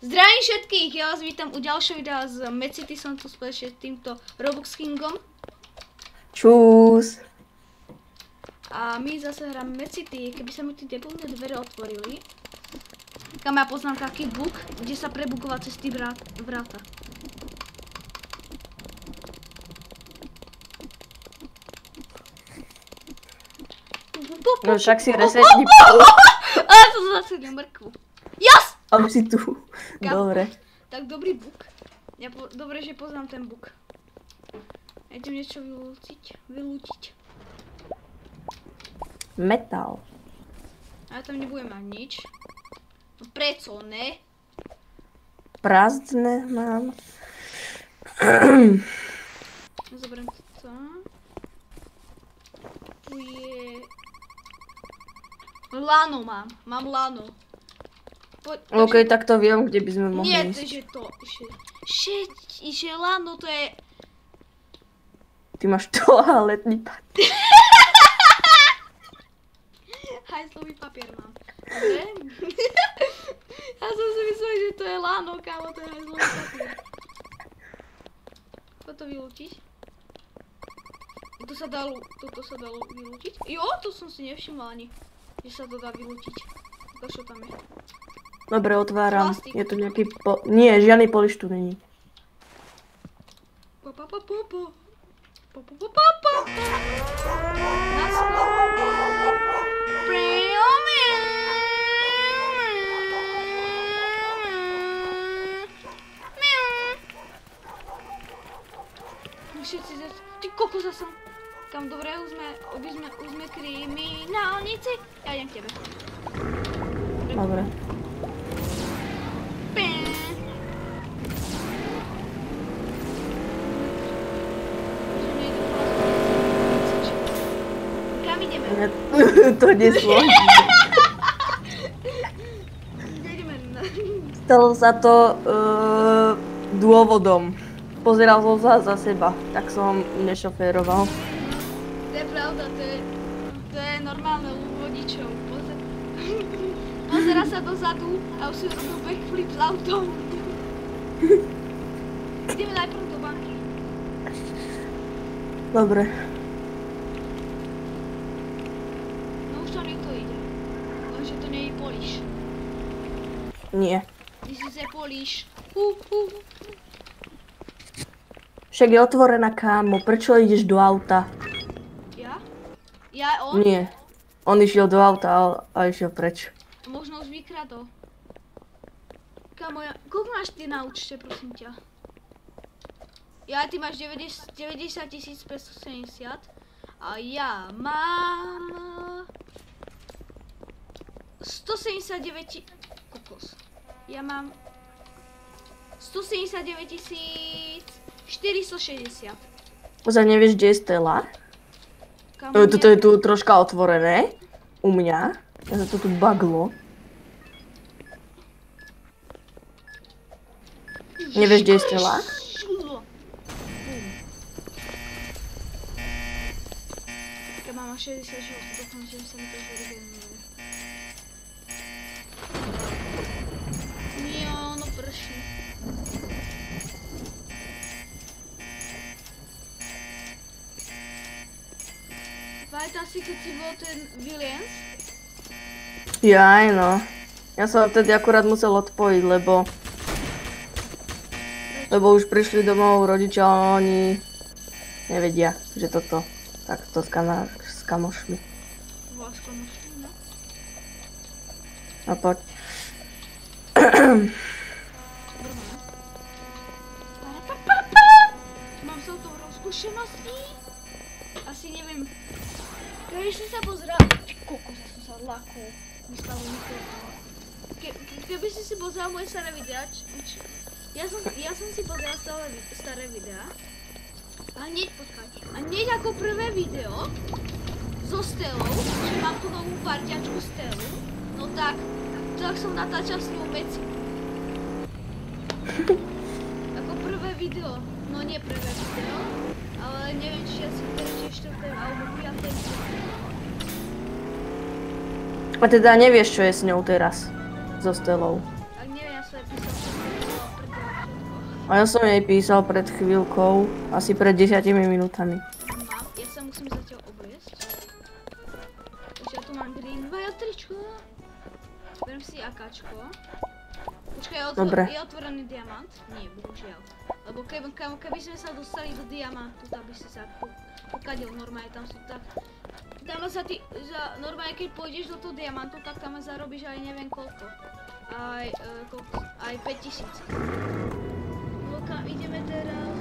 Zdravím všetkých, ja vás vítam u ďalšieho videa z Medcity, som tu spoločne s týmto Robux Kingom. Čus. A my zase hráme Medcity, keby sa mi tie debilné dvere otvorili. Kam ja poznám taký bug, kde sa prebugová cez tí vráta. No však si resetni. Ale to zase mrkvu. Jas! A už si tu. Dobre. Tak dobrý bug. Dobre, že poznám ten bug. Ja idem niečo vylútiť. Metal. A ja tam nebudem mať nič. No preco, ne? Prázdne mám. Zoberiem to. Tu je... Lano mám lano. OK, tak to viem, kde by sme mohli nie, ísť. že to, že lano to je... Ty máš toaletný papier. Hajzlový papier mám. Dobre? Ja som si myslel, že to je lano, kámo, to je hajzlový papier. Ako to vylútiť? Toto sa dalo vylútiť? Jo, to som si nevšimla ani, že sa to dá vylútiť. Čo tam je? Dobre, otváram. Plastik. Je tu nejaký Nie, žiadny poliš tu není. Všetci ty kokosa som. Kam dobre, už sme kriminálnici. Ja idem k tebe. Dobre. Kam ideme? To neslúži. Stalo sa to dôvodom. Pozeral som sa za seba, tak som nešoféroval. To je pravda, to je normálne u vodičov. Pozerá sa dozadu a už si robil backflip s autom. Ideme najprv do banky. Dobre. No už to niekto ide. Lenže to nie je políš. Nie. This is a políš. Však je otvorená, kámo. Prečo ideš do auta? Ja? Ja on? Nie. On išiel do auta a išiel preč. Možno už vykradol. Kámo, koľko máš ty na účte, prosím ťa? Ja, ty máš 90 570 a ja mám 179 kokos. Ja mám 179 460. Ozaj nevieš, kde je Stella? Toto je tu troška otvorené. U mňa. Ja sa to tu baglo. Nevieš, kde je Stella? Keď mám 60 životov, dúfam, že sa mi to vyregeneruje. Nie, ono prší. Pamätám si, keď si bol ten Williams? Jaj, no. Ja som vtedy akurát musel odpojiť, lebo už prišli domov rodičia a oni nevedia, že toto takto s kamošmi. Voláš kamošmi, no? A poď. Mám sa o tom rozskúšenosti? Asi neviem. Keby si sa pozrel... Ty kokos, ja som sa lakol. Vystavil mikrofón. Keby si pozrel moje staré videá, ja som si pozrel staré videá. A hneď ako prvé video so Stellou, že mám tu novú parťačku Stellu, no tak som natáčal s ňou Medcity. Ako prvé video, no nie prvé video, ale neviem, či asi 3. 4. alebo 5. A teda nevieš, čo je s ňou teraz. So Stellou. Tak neviem, ja sa A ja som jej písal pred chvíľkou, asi pred 10 minútami. Mám, ja sa musím zatiaľ obliecť. Už ja tu mám green tričko. Beriem si akáčko. Počkaj, je otvorený diamant? Nie, bohužiaľ. Lebo keby sme sa dostali do diamantu, tak by si sa pokadil normálne, tam sú tak... Tam sa ty, normálne keď pôjdeš do toho diamantu, tak tam zarobíš aj neviem koľko. Aj 5000. Kam ideme teraz?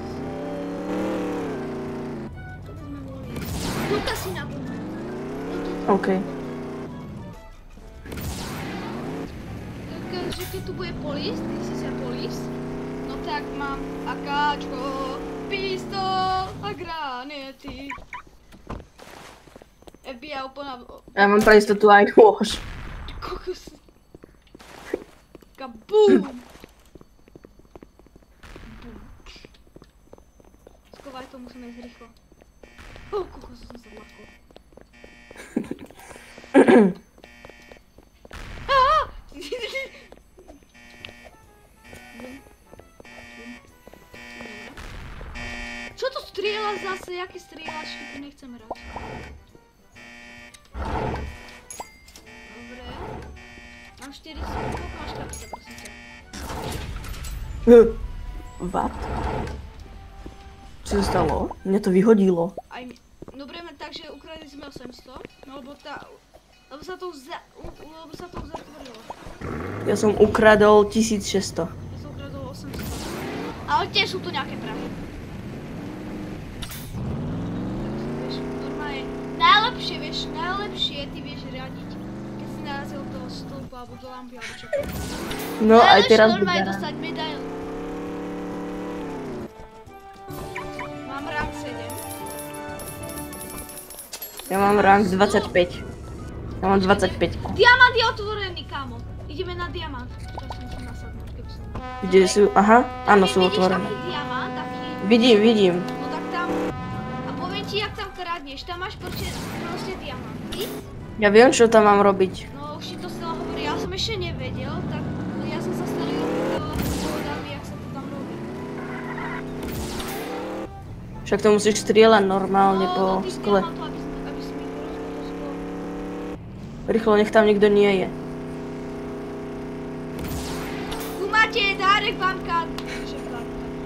Kde sme boli? Tuka si na bunu. OK. Takže keď tu bude polis, ty si sa polis, no tak mám akáčko, pistol a granety. FBI úplná... Ja mám pre istotu aj nôž. Kokos. Kabum! Skovaj to, musíme ísť rýchlo. Kokos, som sa zlakol. Čo to strieľa zase? Jaké strieľačky? Tu nechcem hrať. Dobre. Mám 40. Koľko máš kapsa, prosím ťa? What? Čo sa stalo? Mne to vyhodilo. Aj mi... Dobre, takže ukradli sme 800. No lebo sa to zatvorilo. Ja som ukradol 1600. Ja som ukradol 800. Ale tiež sú tu nejaké prachy. Normálne, najlepšie ty vieš riadiť, keď si narazil do stĺpu alebo do lampy alebo čo. No aj teraz normálne dostať medailu. Mám rank 7. Ja mám rank 25. Ja mám 25. Diamant je otvorený, kámo. Ideme na diamant. Teraz som musím nasadnúť, keby som... Kde sú? Aha, áno, sú otvorené. Vidíš taký diamant, taký... Vidím. No tak tam... A poviem ti, jak tam kradneš. Tam máš proste diamanty. Ja viem, čo tam mám robiť. No už ti to stále hovorí, ja som ešte nevedel, tak ja som sa starý opýtala, povedal mi, jak sa to tam robí. Však to musíš strieľať normálne po skle. Aby si mi porozbil do sklo. Rýchlo, nech tam nikto nie je. Tu máte dárek, mamka.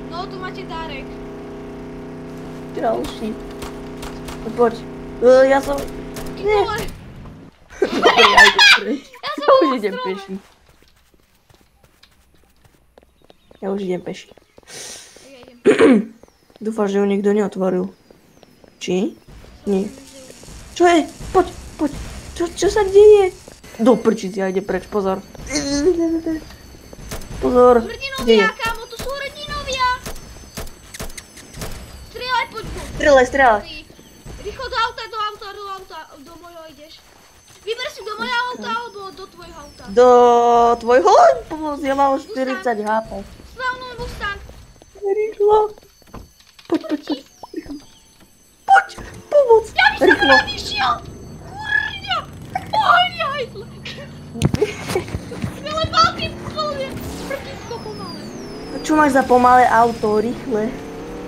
No, tu máte dárek. Ďalší. No poď. Ja som... Nie. Ja už idem peši. Ja už idem peši. Dúfam, že ho nikto neotvoril. Či? Nie. Čo je? Poď. Čo sa deje? Do prčici, ja ide preč, pozor. Pozor. Hrdinovia, kámo, tu sú hrdinovia. Strieľaj, poď. Strieľaj. Rýchlo do auta, do mojho ideš. Vyber si do mojho auta alebo do tvojho auta. Do tvojho? Pomoc, ja mám 40 HP. Slavnú Mustang. Rýchlo. Poď. Poď, pomoc. Ja by som Rýchlo. vyšiel. Kurňa. Pohľa, hejtle. Ale balky pomalé. Prtisko pomalé. Čo máš za pomalé auto? Rýchle.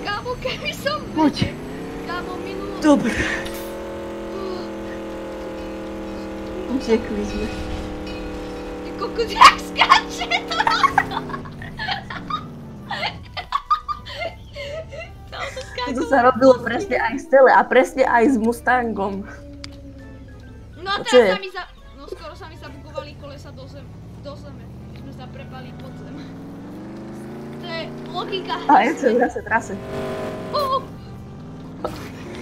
Kámo, keby som Poď. Kámo, minulo. Dobre. Utekli sme. Ty kokos, jak skáče to auto. To sa robilo presne aj z tele a presne aj s Mustangom. No a teraz skoro sa mi zabugovali kolesa do zeme. My sme sa prepali pod zem. To je logika hry. A ja sa trase.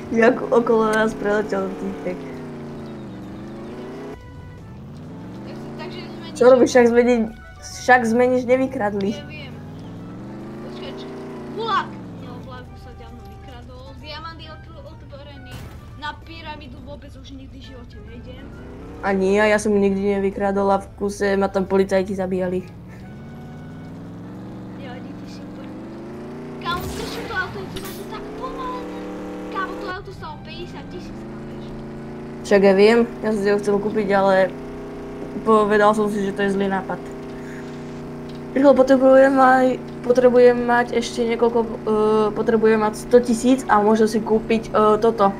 Jak okolo nás preletel týpek. Takže sme nič... Čo robíš, však sme nič nevykradli. Neviem. Počkaj, Bulák! Bulák sa ďalno vykradol. Diamant je otvorený. Na pyramídu vôbec už nikdy v živote nejdem. A nie, ja som nikdy nevykradol a v kuse ma tam policajti zabíjali. Ty si úplne... Kámo, prečo to auto je tu zase tak pomalené? Kámo, to auto stalo 50 000, vieš? Však ja viem, ja som si ho chcel kúpiť, ale povedal som si, že to je zlý nápad. Rýchlo potrebujem mať ešte niekoľko, potrebujem mať 100 000 a môžem si kúpiť toto.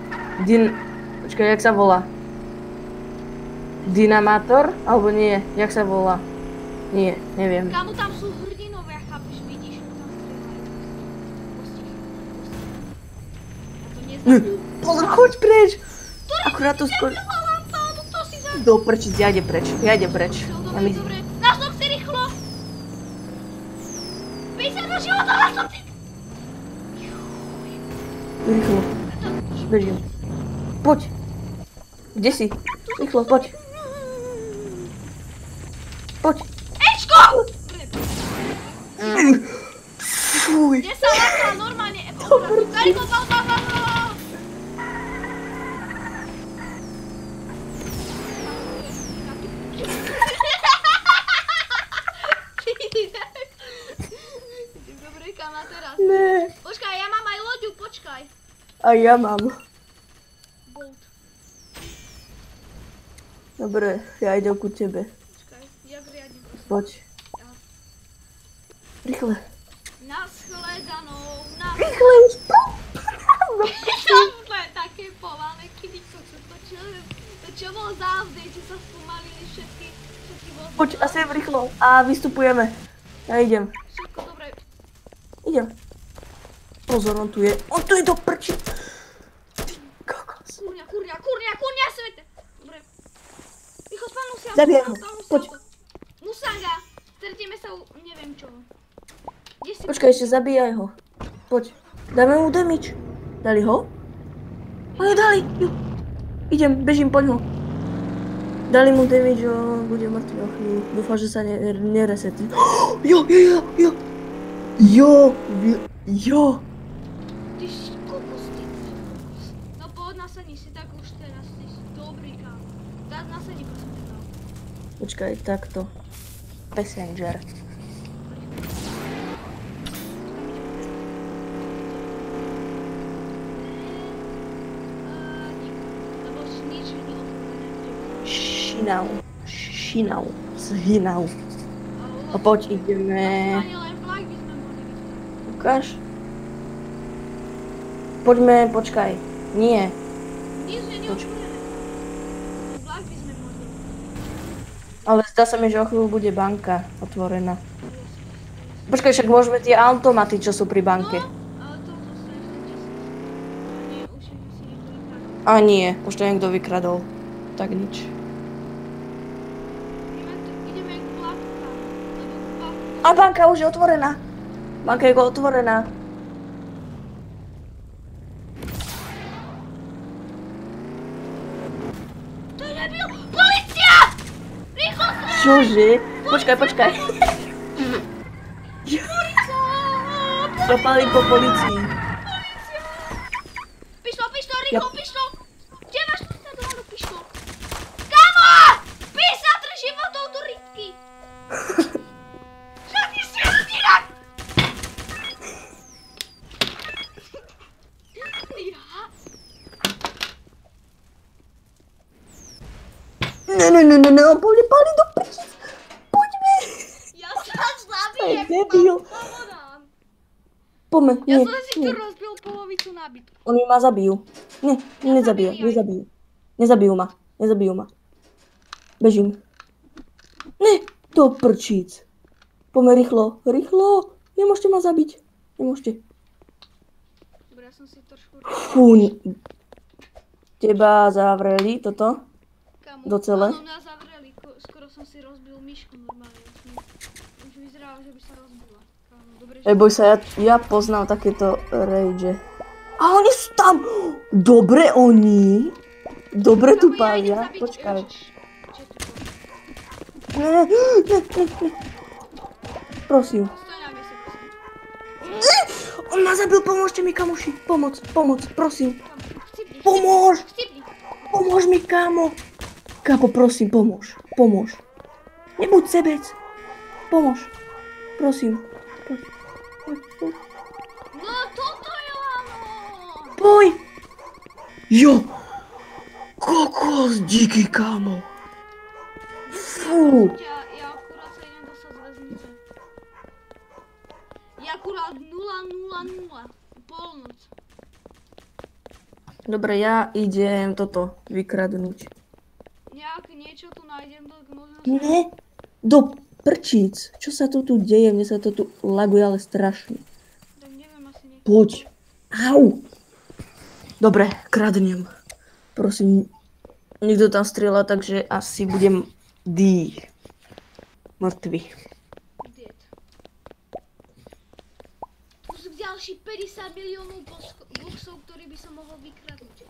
Počkaj, jak sa volá? Dynamátor? Alebo nie, jak sa volá? Nie, neviem. Kámo, tam sú hrdinovia, chápeš, vidíš, tam strieľajú. Postih. Ja to nezabil. Pozor, choď preč! Akurát to skôr... To si zabil. Do prčic, ja idem preč. Ja mi... Dobre, nástop si rýchlo! 50 života, nástop si! Rýchlo, bežím. Poď! Kde si? Rýchlo, poď. Poď. Ečko! Fuj. Kde sa lákla normálne? Rýchlo, bal! Dobre, kam a teraz? Ne. Počkaj, ja mám aj loďu, počkaj. A ja mám. Bolt. Dobre, ja idem ku tebe. Počkaj, jak riadím prosím. Poď. Ja. Rýchle. Naschledanou, Rýchle už to. To je také pomalé, kedy to čo bol za update, že sa spomalili všetky vozy. Poď, a sem rýchlo. A vystupujeme. Ja idem. Všetko dobre. Idem. Pozor, on tu je. On tu je do prči. Ty kokos. Kurňa, svete. Dobre. Rýchlo, spánu si. Zabijaj ho. Poď. Musanga. Stretíme sa u neviem čo. Kde si? Počkaj, ešte zabíjaj ho. Poď. Dáme mu damage. Dali ho? Oni dali. Jo. Idem, bežím, poď ho. Dali mu damage, on bude mŕtvy o chvíľu. Dúfam, že sa neresetí. Jo. Ty si kokos, ty. No poď nasadni si tak už teraz, ty si dobrý kámo. Nasadni prosím ťa tam. Počkaj, takto. Passenger. Šinau. Zhinau. A poď, ideme. Ukáž. Poďme, počkaj. Nie. Nič nie neotvorené. Vlak by sme mohli. Ale zdá sa mi, že o chvíľu bude banka otvorená. Počkaj, však môžeme tie automaty, čo sú pri banke. Ale to zostane ten čas. Nie, už si niekto vykradol. A nie, už to niekto vykradol. Tak nič. Ideme k vlaku tam. A banka už je otvorená. Banka je otvorená. To je nebyl! Polícia! Rýchlo sa! Čože? Počkaj. Dopali po policii. Pištol, rýchlo, pištol! Kde máš tu skladovanú pištol? Kamo! 53 životov do rybky! Žiadny sviatník! Ne, on pali do prčic. Poďme. Ja sa zabijem, debil. povodám. Poďme, Ja nie. som si tu rozbil polovicu nábytku. Oni ma zabijú. Nie, nezabijú ma. Bežím. Ne, do prčíc. Poďme rýchlo. Nemôžete ma zabiť. Nemôžete. Dobre, ja som si trošku... Fú. Teba zavreli toto? Kamo, Docela? áno, mňa zavreli. Skoro som si rozbil myšku normálne. Už vyzeralo, že by sa rozbila. Kamo, dobre, že... Neboj sa, ja poznám takéto rage. A oni sú tam! Dobre oni. Dobre tu Kamo, ja idem pália. zabiť- Počkaj. Ježiš, čo tu bolo? Ne. Prosím. Stoj na mieste, prosím. On ma zabil, pomôžte mi, kamoši. Pomoc, prosím. Kamo, chcipni. Pomôž. Chcipni. Pomôž mi, kámo. Kámo, prosím, pomôž. Nebuď sebec. Pomôž. Prosím. Poď. No, toto je áno. Poď. Jo. Kokos, díky, kámo. Fú. Ja akurát sa idem dostať z väznice. akurát 0:00. Polnoc. Dobre, ja idem toto vykradnúť. Nejak niečo tu nájdem, tak možno... Nie, do prčíc. Čo sa tu deje? Mne sa to tu laguje, ale strašne. Tak neviem, asi nie. Poď. Au. Dobre, kradnem. Prosím, nikto tam strieľa, takže asi budem mŕtvy. Dead. Tu sú ďalší 50 miliónov boxov, ktorý by som mohol vykradnúť.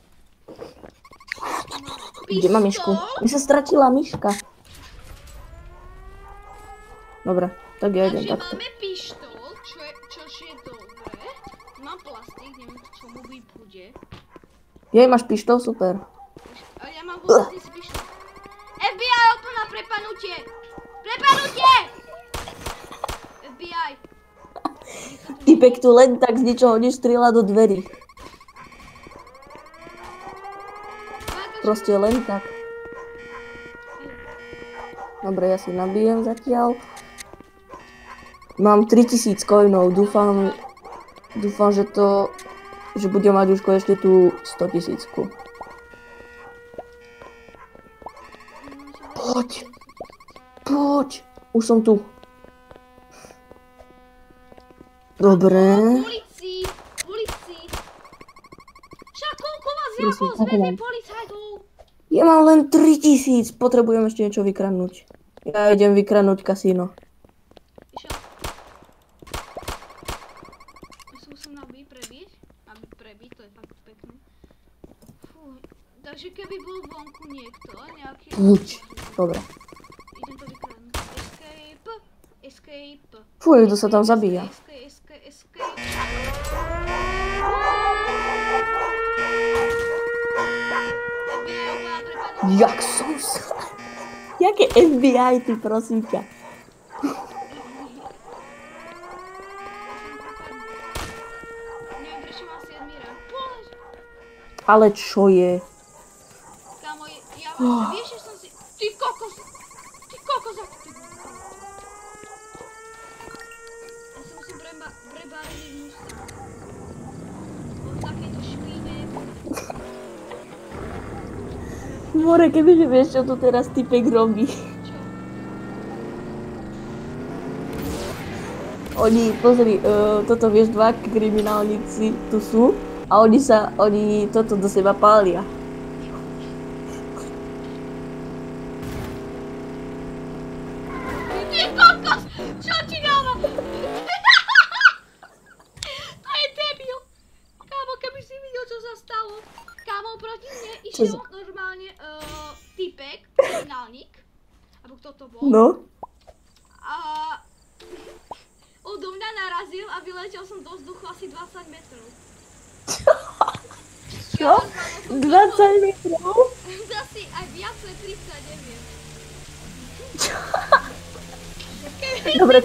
Kde mám myšku? Mi sa stratila myška. Dobre, tak ja idem Takže takto. máme pištol, čož je dobre. Mám plastik, neviem, k čomu bude. Jej, máš pištol? Super. A ja mám vôbec pištol. FBI, oplná prepanutie! Prepanutie! FBI. Typek tu len tak z ničoho nič strieľa do dverí. Proste len tak. Dobre, ja si nabijem zatiaľ. Mám 3000 coinov, dúfam, že budem mať už konečne tú 100 000. Poď, už som tu. Dobre. Ulici. Však koľko vás Prosím, jako koľko zväzí mám? policajtov? Ja mám len 3000, potrebujem ešte niečo vykradnúť. Ja idem vykradnúť kasíno. Išiel. Ja sa musím prebiť. To je fakt pekné. Fú, takže keby bol vonku niekto, nejaký... Buď. Dobre. Idem to vykradnúť. Escape. Fú, niekto sa tam zabíja. Escape. Jak som sa... Jaké FBI, ty prosím ťa. Neviem, prečo mám 7 rán. Polež! Ale čo je? Kámo, ja vieš, že som si... Ty kokos, ako ty... Ja si musím prebáriť musta. Od takejto špíne. More, kebyže vieš, čo tu teraz typek robí. Čo? Oni, pozri, toto vieš, dva kriminálnici tu sú a oni toto do seba pália. Ty kokos! Čo ti dáva? To je debil. Kámo, keby si videl, čo sa stalo. Kámo, proti mne išiel normálne typek, kriminálnik. Alebo kto to bol. No. A odo mňa narazil a vyletel som do vzduchu asi 20 metrov. Čo? 20 metrov? Asi aj viac, 30, neviem. Dobre,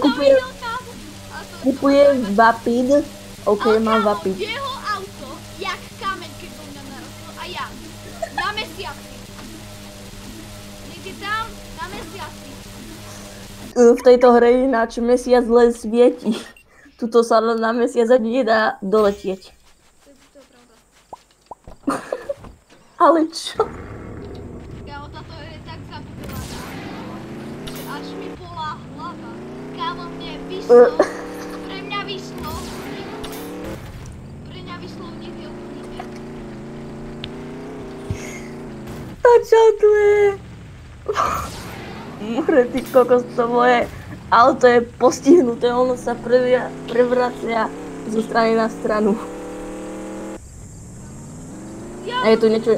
kupujem vapid. OK, mám vapid. Jeho auto, jak kameň, keď do mňa narastlo. A ja, na mesiaci. Niekde tam, na mesiaci. V tejto hre ináč mesiac len svieti. Tuto sa na mesiac ani nedá doletieť. To je pravda. Ale čo? Kámo, táto je tak zabudovaná, že až mi bola hlava. Kámo, mne vyšlo, pre mňa vyšlo v nedelku. A čo tu je? More, ty kokos, to moje auto je postihnuté, ono sa prevracia zo strany na stranu. A je tu niečo...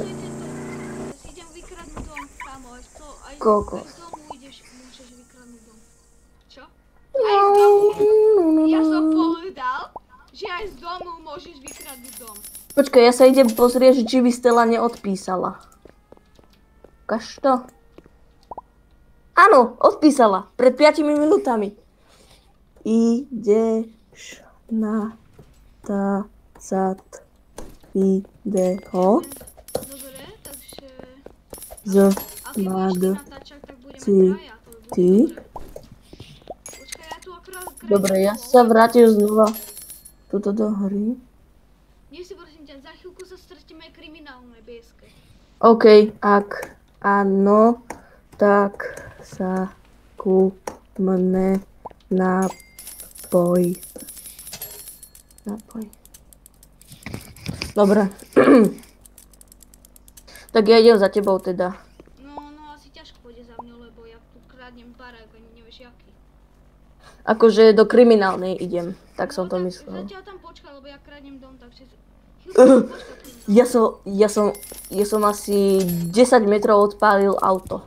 Idem vykradnúť dom, kámo, aj z Kokos. domu môžeš vykradnúť dom. Čo? Aj z domu. Ja som povedal, že aj z domu môžeš vykradnúť dom. Počkaj, ja sa idem pozrieť, či by Stella neodpísala. Ukáž to. Áno, odpísala. Pred 5 minútami. Ideš na tácat video Dobre, takže... z A keď budeš ty natáčať, tak budeme Ty. traja. Počkaj, ja tu akorát Dobre, ja sa vrátim znova tuto do hry. Nie si prosím ťa, za chvíľku sa stretíme kriminálnej bieske. OK, ak áno, tak sa kúpme nápoj. Dobre. Tak ja idem za tebou teda. No asi ťažko pôjde za mňou, lebo ja tu kradnem barák, ani nevieš jaký. Akože do kriminálnej idem, tak som to myslel. Zatiaľ tam počkaj, lebo ja kradnem dom, takže chvíľku počkaj. Ja som asi 10 metrov odpálil auto.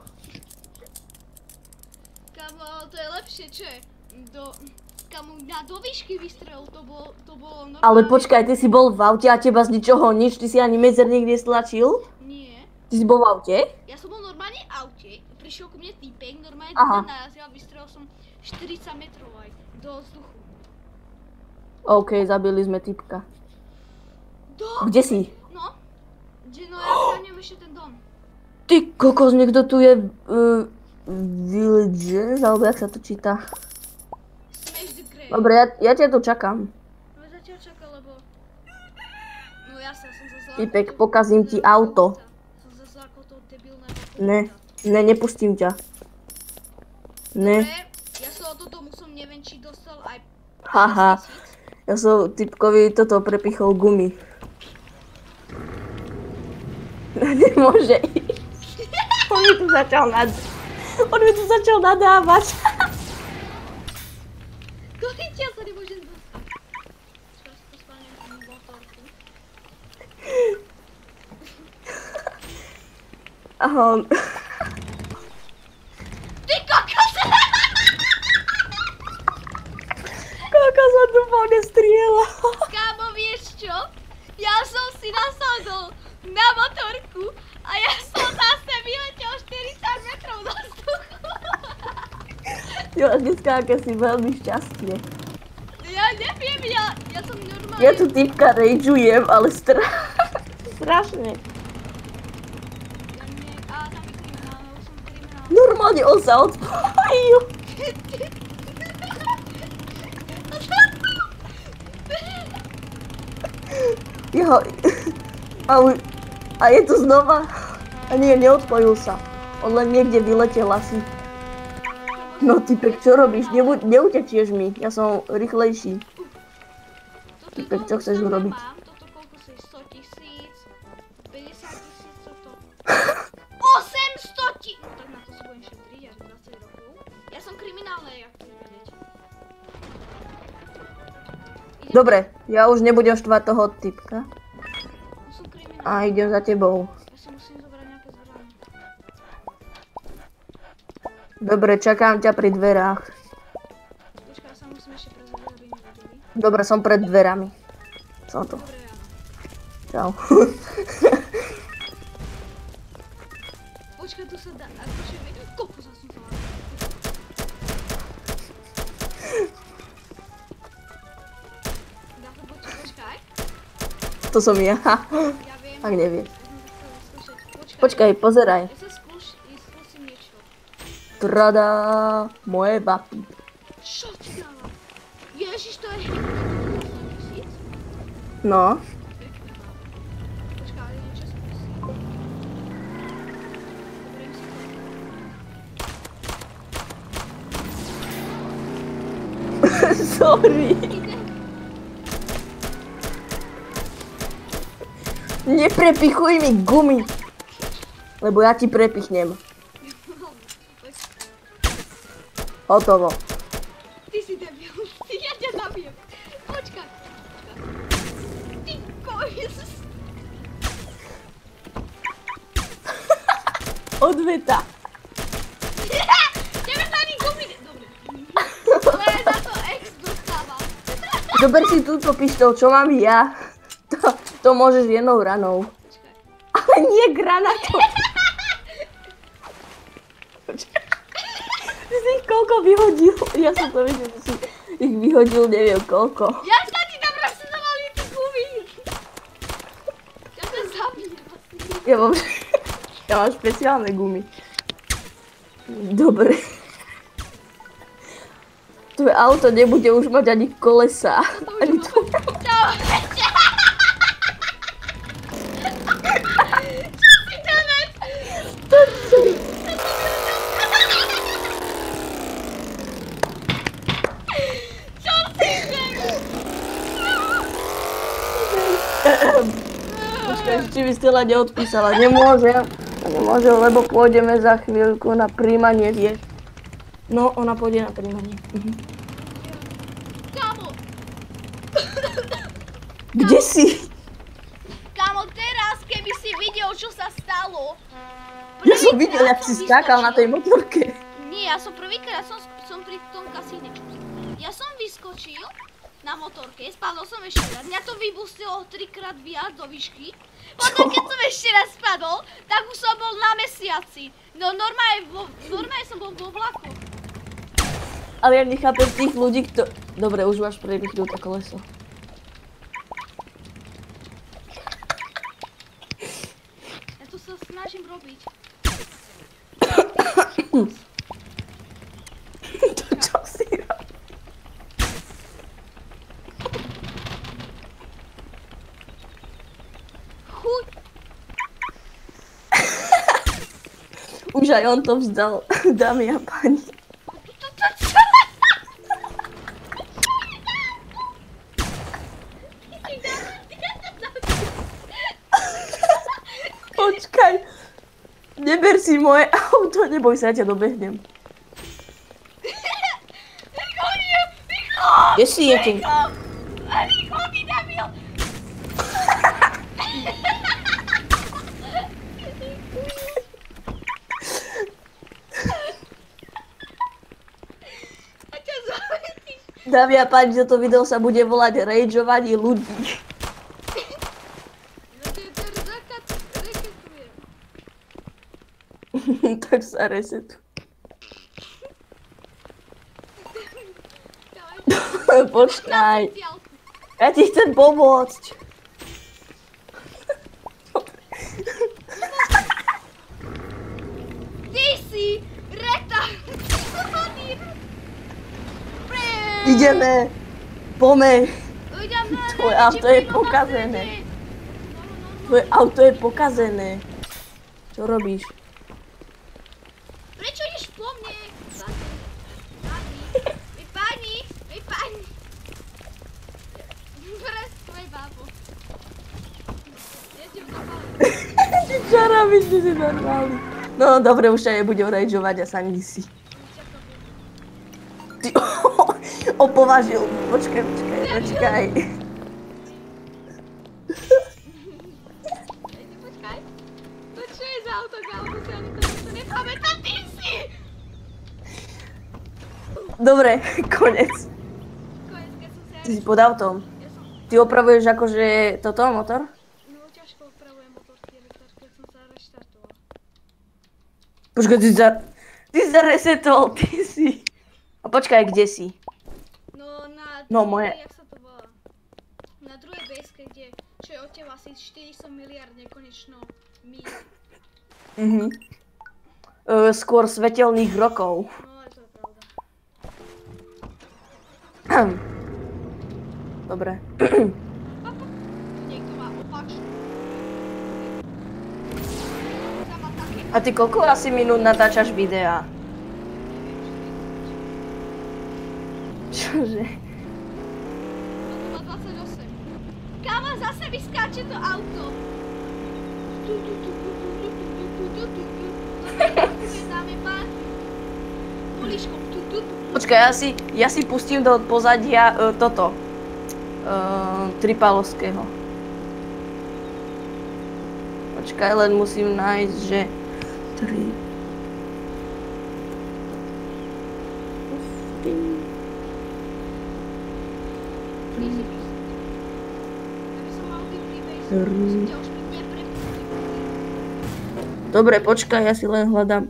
Kamo, ale to je lepšie, čo je? Kamo, do výšky vystrel, to bolo normálne. Ale počkaj, ty si bol v aute a teba z ničoho nič, ty si ani medzerník nestlačil? Nie. Ty si bol v aute? Ja som bol normálne v aute, prišiel ku mne týpek, normálne Aha. narazil a vystrel som 40 metrov aj do vzduchu. OK, zabili sme typka. Kde si? No, ja kráňujem ešte ten dom. Ty kokos, niekto tu je villagers, alebo jak sa to číta? Smash the grave. Dobre, ja ťa tu čakám. No zatiaľ čakal, lebo... No jasne, som za zlákol. Typek, pokazím ti auto. Som za zlákol toho debilného Ne, nepustím ťa. Ne, Ja som od toho som neviem, či dostal aj... haha. Ja som typkovi toto prepichol gumy. Nemôže ísť. On mi tu začal nadávať. Dovidte, ja sa nemôžem dostať. Počkaj, si pospánem tú motorku. Ahoj. Ty kokos! Koľko som tu nestrieľal. Kámo, vieš čo? Ja som si nasadol na motorku a ja som zase vyletel 40 metrov do vzduchu. Jo, dneska aké si veľmi šťastne. Ja neviem, ja som normálne... Ja tu typka rageujem, ale strašne. Ja nie, tam je kriminál, už som kriminál. Normálne on sa odpálil. Jo, a je tu znova. A nie, neodpojil sa. On len niekde vyletel asi. No typek, čo robíš? Neutečieš mi, ja som rýchlejší. Typek, čo chceš urobiť? Toto koľko si? 100 000, 50 000, toto. 800 000! No tak na to si budem šetriť až 20 rokov. Ja som kriminálne, jak chceš vedieť. Dobre, ja už nebudem štvať toho typka. Som kriminálne. A idem za tebou. Ja si musím zobrať nejaké zbranie. Dobre, čakám ťa pri dverách. Počkaj, ja sa musím ešte prezrieť, aby nevideli. Dobre, som pred dverami. Som tu. Dobre, áno. Čau. Počkaj, tu sa dá, akože koľko sa som zvala. Dá to počkaj. To som ja. Ja viem. Ak neviem. Ja som to chcela skúšať. Počkaj, pozeraj. Ja sa skúsim niečo. Trada, moje babi. Čo ti dala? Ježiš, to je hektar 100 000? No. Pekné mám. Počkaj, ale niečo skúsim. Dobre, si to. Sorry. Ide. Neprepichuj mi gumy. Lebo ja ti prepichnem. Hotovo. Ty si debil. Ja ťa zabijem. Počkaj. Ty kojs. Odveta. Tebe sa ani gumy dobre. Ale aj za to ex dostávam. Dober si túto pištol, čo mám ja. To môžeš jednou ranou. Počkaj. Ale nie granátom. Ty si ich koľko vyhodil? Ja som to videl, že si ich vyhodil neviem koľko. Ja sa ti tam rozsúdovali ty gumy. Ja ťa zabijem. Ja mám špeciálne gumy. Dobre. To tvoje auto nebude už mať ani kolesa. Ani tvoje... Čau. Počkaj, či by Stella neodpísala. Nemôžem, lebo pôjdeme za chvíľku na príjmanie, vieš. No, ona pôjde na príjmanie. Kámo, Kde si? kámo, teraz, keby si videl, čo sa stalo. Ja som videl, Prvýkrát jak si som skákal na tej vyskočil. motorke. Nie, ja som prvýkrát som pri tom kasíne. Ja som vyskočil na motorke, spadol som ešte raz. Mňa to vybustilo 3-krát viac do výšky. Potom, keď som ešte raz spadol, tak už som bol na mesiaci. No normálne som bol vo vlaku. Ale ja nechápem tých ľudí, kto... Dobre, už máš prepichnúť to koleso. Ja to sa snažím robiť. To čo si robí? Chuj. Už aj on to vzdal, dámy a páni. Počkaj. Neber si moje auto, neboj sa, ja ťa dobehnem. Kde si je ten? Rýchlo, ty debil! A ťa zaletíš. Dámy a páni, toto video sa bude volať rageovanie ľudí. Tak sa resetu. Počkaj. Ja ti chcem pomôcť. Ty si retardovaný. Ideme. Pomeň. Idem Tvoje auto je pokazené. Tvoje auto je pokazené. Čo robíš? Prečo ideš po mne? Vypadni. Prestuj, babo. Ja ti vdopávam. Čo robíš, ty si normálny? No dobre, už ťa nebudem rageovať a sandi si. Ty opovažil. Počkaj. Počkaj. To čo je za auto, kámo? To si ani to nepamätám, ty si! Dobre, konec. Konec, keď som Ty si pod autom. Ja som... Ty opravuješ akože toto, motor? No ťažko opravujem motorky, keď som sa reštartoval. Počkaj, ty sa resetoval, ty si. A počkaj, kde si? No na No, druhej, moje. jak sa to volá? Na druhej bejske, kde, čo je od teba asi 400 miliard nekonečno míľ. Skôr svetelných rokov. No ale to je pravda. Dobre. Niekto má opačnú. Sama také, A ty koľko asi minút natáčaš videa? Čože? no to má 28. Kámo, zase vyskáče to auto. Dáme pár. Políškom. Počkaj, ja si pustím do pozadia toto. Tripalovského. Počkaj, len musím nájsť, že... Dobre, počkaj, ja si len hľadám.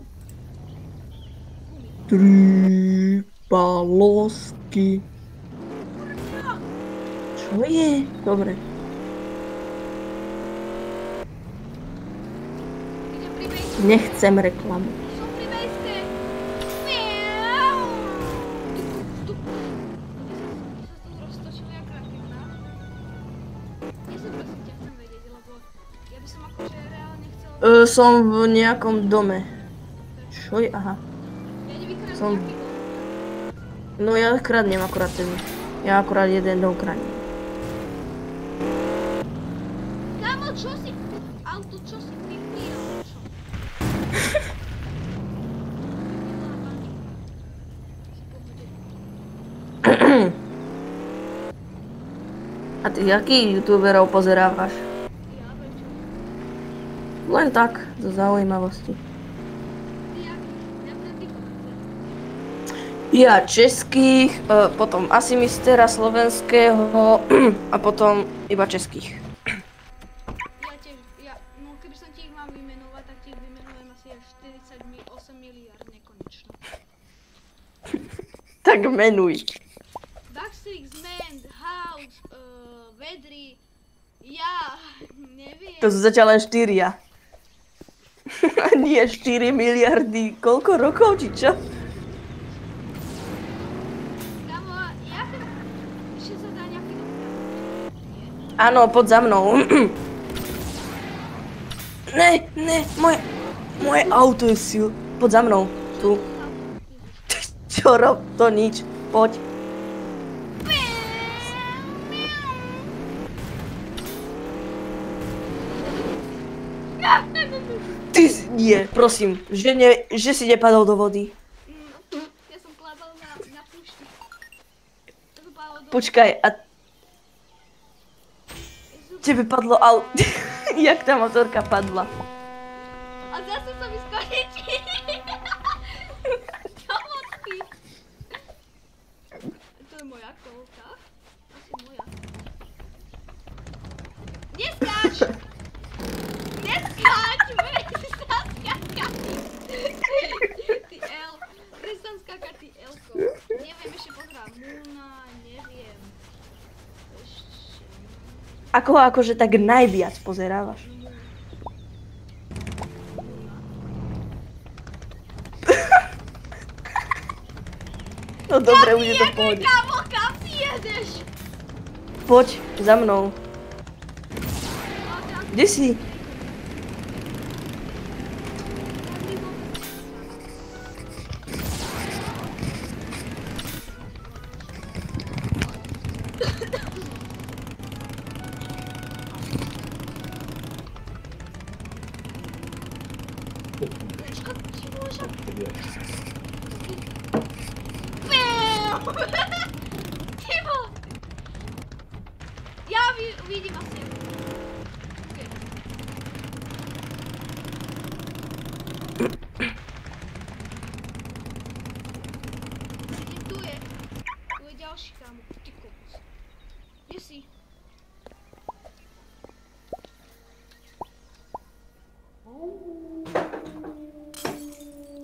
Tripalovský. Čo je? Dobre. Nechcem reklamu. Som pri bejske. Kde sa prosím ťa chcem vedieť, lebo ja by som akože reálne chcela... Som v nejakom dome. Čo je? Aha. Ja nevykradnem som- nejaký dom. No ja kradnem akurát ten. Ja akurát jeden dom kradnem. Kámo, čo si... Auto, čo si vypíjal, čo? A ty akých youtuberov pozerávaš? Ja viem čo. Len tak, zo zaujímavosti. Ty aký? Ja viem ty komentáře. Ja českých, potom asi mistera slovenského a potom iba českých. Ja tiež, no keby som ti ich mal vymenovať, tak ti ich vymenujem asi až 48 miliard nekonečno. Tak menuj. Backstreet, Man, House, Vedry, ja, neviem. To sú zatiaľ len 4. A nie 4 miliardy. Koľko rokov, či čo? Kámo, ja ten... Ešte sa dá nejaký dopravy. Nie. Áno, poď za mnou. Ne, moje auto je sil. Poď za mnou. Tu. Čo rob? To nič. Poď. Nie, prosím, že si nepadol do vody. Ja som plával na púšti. Ja som plával do... Počkaj, a tebe padlo auto. Jak tá motorka padla? A zase sa mi skončí. Pomocky. To je moja kolka. Asi moja. Neskáč! Neskáč! Prestan skákať! Ty L. Prestan skákať, ty L-ko. Neviem, ešte pozerám. Muna, neviem. Ešte... Ako ho akože tak najviac pozerávaš? No dobre, už je to v pohode. Kámo, kam ty jedeš? Poď za mnou. Kde si? Timo! Ja vidím asi. Okay. Tu je ďalší kámo. Ty kokos. Kde si?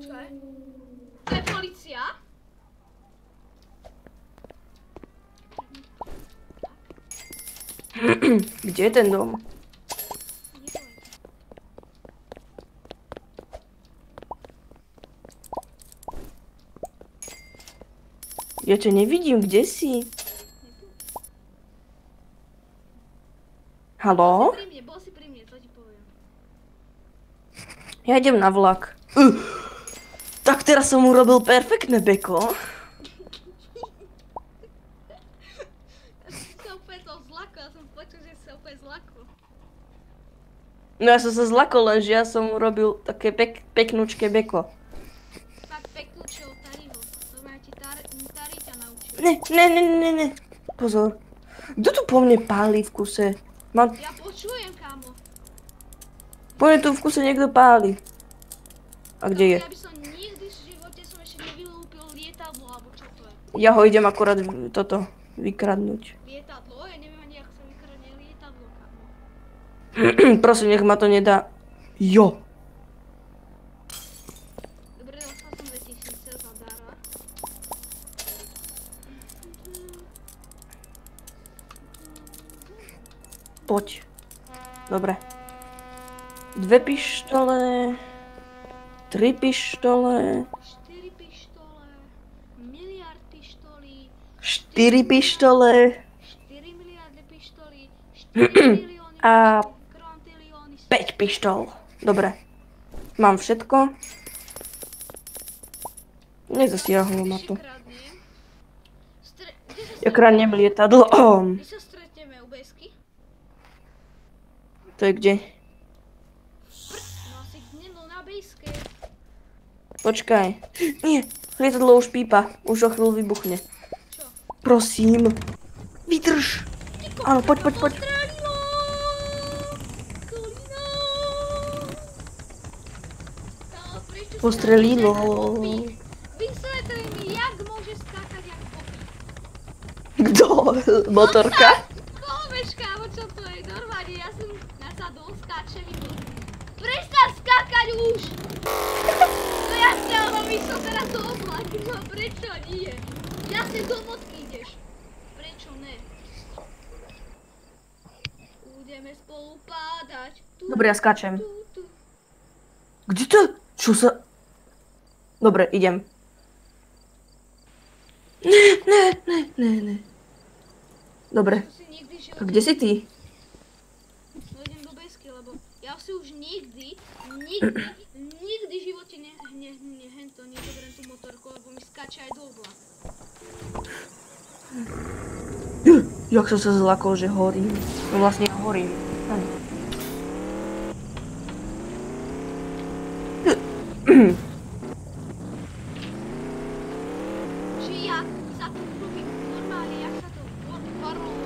Čakaj. To je policia? Kde je ten dom? Ja ťa nevidím, kde si? Haló? Bol si pri mne, to ti poviem. Ja idem na vlak. Tak teraz som urobil perfektné beko. Ja som sa úplne to zlakol, ja som počul, že si sa úplne zlakol. No ja som sa zlakol, lenže ja som urobil také peknúčké beko. Tak pekúčo, Tariho. To ma ti Tari ťa naučil. Ne. Pozor. Kto tu po mne pálí v kuse? Ja počujem, kámo. Po mne tu v kuse niekto pálí. A kde je? Ja by som nikdy v živote som ešte nevylúpil lietadlo, alebo čo to je. Ja ho idem akorát toto vykradnúť. Lietadlo? Ja neviem ani, ako sa vykradne lietadlo, kámo. Prosím, nech ma to nedá. Jo. Dobre, dostal som 2000 za dára. Poď. Dobre. 2 pištole. 3 pištole. 4 pištole. Miliard pištolí. 4 pištole. 4 miliardy pištolí. Kvantilióny, A kvantilióny. 5 pištol. Dobre. Mám všetko. Nezasiahlo ma to. Kradnem. Kde sa Ja kradnem lietadlo. Kde sa stretneme u Besky? To je kde? No asi hnedlo na Beske. Počkaj. Nie, lietadlo už pípa. Už o chvíľu vybuchne. Čo? Prosím. Vydrž. Áno, poď. Postrelilo! Kolina! No, prečo sa Postrelilo. tak popí? Vysvetli mi, jak môže skákať jak popí. Kto? Motorka? Kolmeška, alebo čo to je? Normálne, ja som nasadol, skáčem i prestaň skákať už! No jasne, ale mám išlo teraz do oblaky, no prečo nie? Jasne do vodky ideš. Prečo ne? Budeme spolu pádať. Dobre, ja skáčem. Tu. Kde to? Čo sa... Dobre, idem. Ne. Dobre. Si nikdy v A živote... kde si ty? No idem do Besky, lebo ja si už nikdy v živote nezoberiem tú motorku, lebo mi skáče aj do oblaku. Jak som sa zlakol, že horím. No vlastne ja horím. Či ja sa tu robím normálne, jak sa to varolo.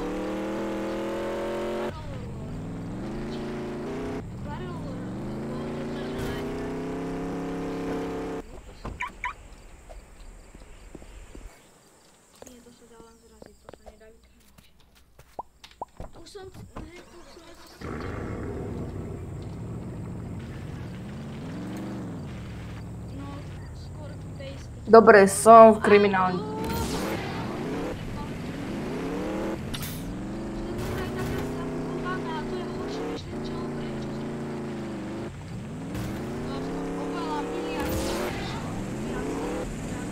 Nie, to sa dá len zraziť, to sa nedá vytrhnúť. Tu som No, skôr tu Bejsky. Dobre, som v kriminálne.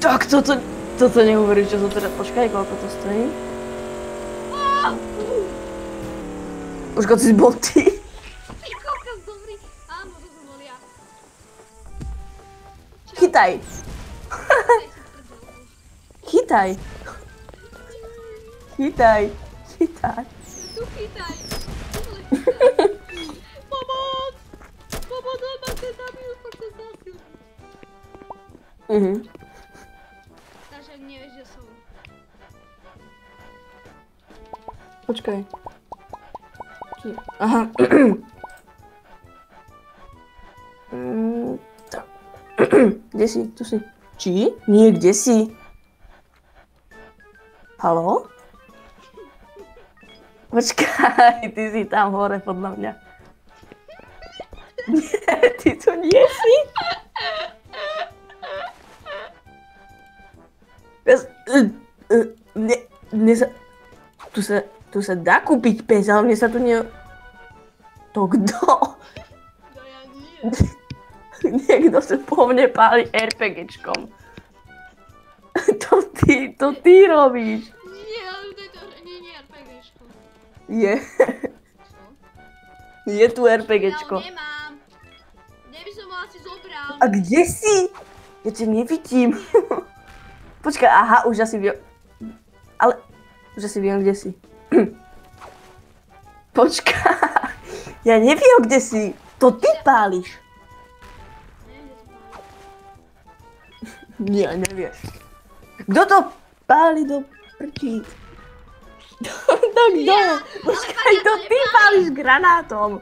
Tak toto neuveríš, čo som teda... Počkaj, koľko to stojí? Počkaj, si bol ty. Ty kokos dobrý. Áno, to som bol ja. Chytaj. Daj si prdel. Chytaj. Chytaj. Tu chytaj. Tuhle chytaj. Pomoc! Pomoc, on ma chce zabijú, fakt to zasil. Takže nevieš, kde som. Počkaj. Aha. Tak. Kde si? Tu si. Či? Nie, kde si? Haló? Počkaj, ty si tam hore podľa mňa. Nie, ty tu nie si? Mne sa... Tu sa dá kúpiť pes, ale mne sa tu nie... To kto? No ja nie. Niekto sa po mne páli RPGčkom. To ty robíš. Nie, ale to nie RPGčko. Je. Čo? Je tu RPGčko. Ja nemám. Kde by som ho asi zobral? A kde si? Ja ťa nevidím. Počkaj, aha, už asi viem. Ale... Už asi viem, kde si. Počkaj. Ja neviem, kde si. To ty páliš. Neviem, kde to páli. Nie, nevieš. Kto to páli do prčí? To kto? Počkaj, to ty páliš granátom.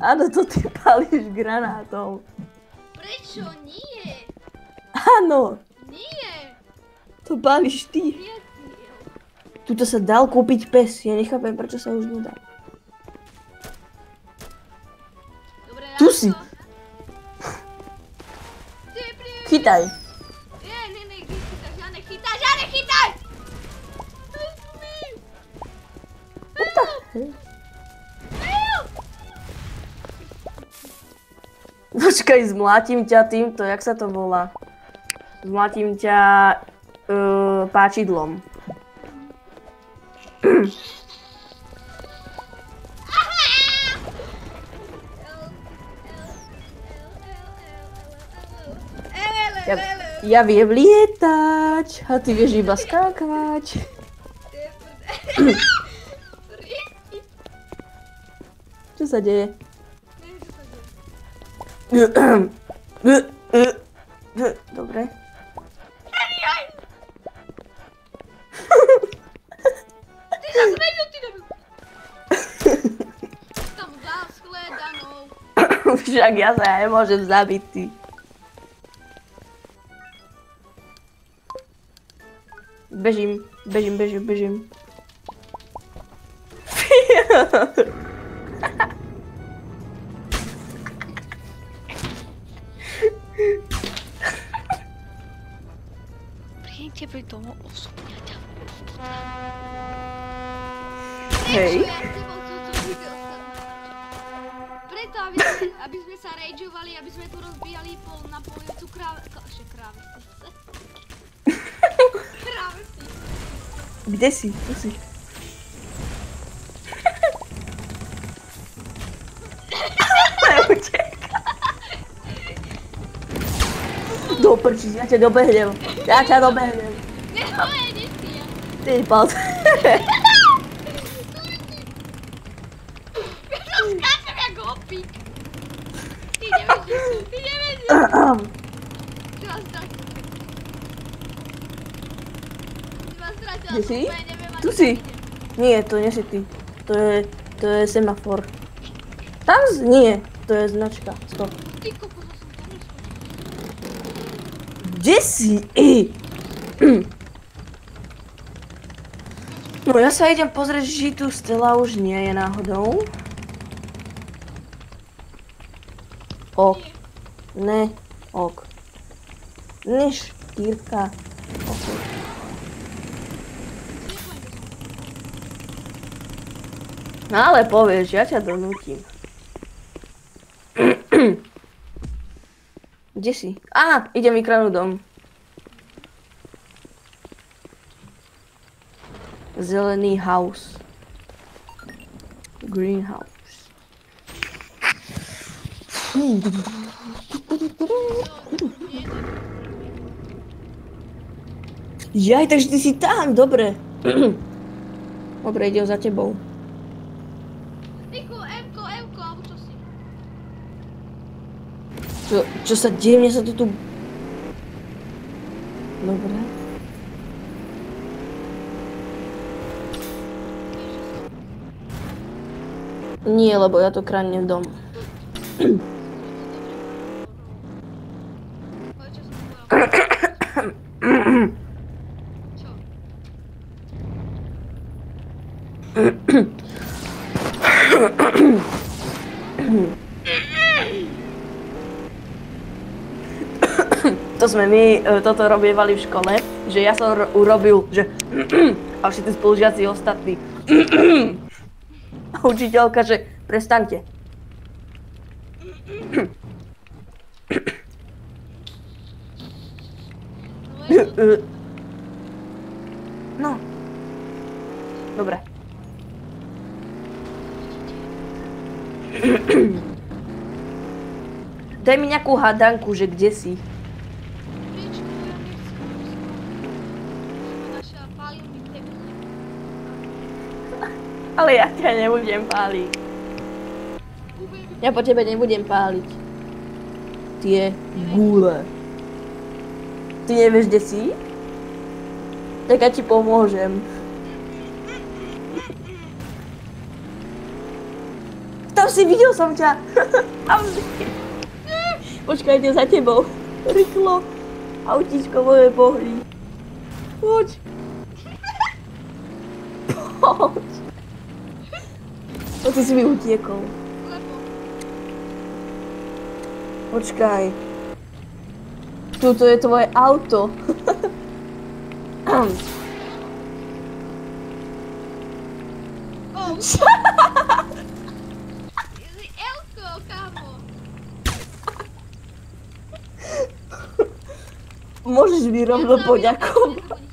Áno, to ty páliš granátom. Prečo nie? Áno, Nie. to páliš ty. Tuto sa dal kúpiť pes, ja nechápem, prečo sa už nedá. Dobre, Tu si. Chytaj. Nie, chytaj, ja nechytaj! Počkaj, zmlátim ťa týmto, jak sa to volá? Zmlátim ťa páčidlom. Ja viem lietať a ty vieš iba skákať. Čo sa deje? Dobre. Ty sa zmenil, ty debil. Tam za shledanou. Však ja sa nemôžem zabiť, ty. Bežím. Príďte pri tomu osobňaťa. Hej. Preto, aby sme sa rageovali, aby sme tu rozbíjali na polievcu krávesy. Kde si? Tu si. Do prčí, ja ťa dobehnem. Nedojedeš si ja. Ty palc. Ja to skáčem jak opík. Ty nevieš. Ty ma stratil. Kde si? Tu si. Nie, to nie si ty. To je semafor. Tam nie, to je značka. Stop. Ty kokos, ja som tam neschodil. Kde si? No ja sa idem pozrieť, či tu Stella už nie je náhodou. Ok. Ne. Ok. Ne štyrka. Ok. No ale povieš, ja ťa donútim. Kde si? Á, idem vykradnúť dom. Zelený house. Greenhouse. Jaj, takže ty si tam, dobre. Dobre, idem za tebou. Tyku, Mko, alebo čo si? Čo sa deje? Mne sa to tu... Dobre. Nie, lebo ja to kradnem dom. Povedz, čo som povedal. Čo? To sme my toto robievali v škole, že ja som urobil, že a všetci spolužiaci ostatní. A učiteľka, že prestaňte. No. Dobre. Daj mi nejakú hadanku, že kde si. Priečku, ja nechcem. Naša pálil mi tebe. Ale ja ťa nebudem páliť. Ja po tebe nebudem páliť. Tie gule. Ty nevieš, kde si? Tak ja ti pomôžem. Tam si, videl som ťa. Tam si. Počkaj, idem za tebou. Rýchlo. Autíčko moje pohli. Poď. Poď. No ty si mi utiekol. Lebo. Počkaj. Tuto je tvoje auto. Oh. Elko, kámo. Môžeš mi rovno poďakovať.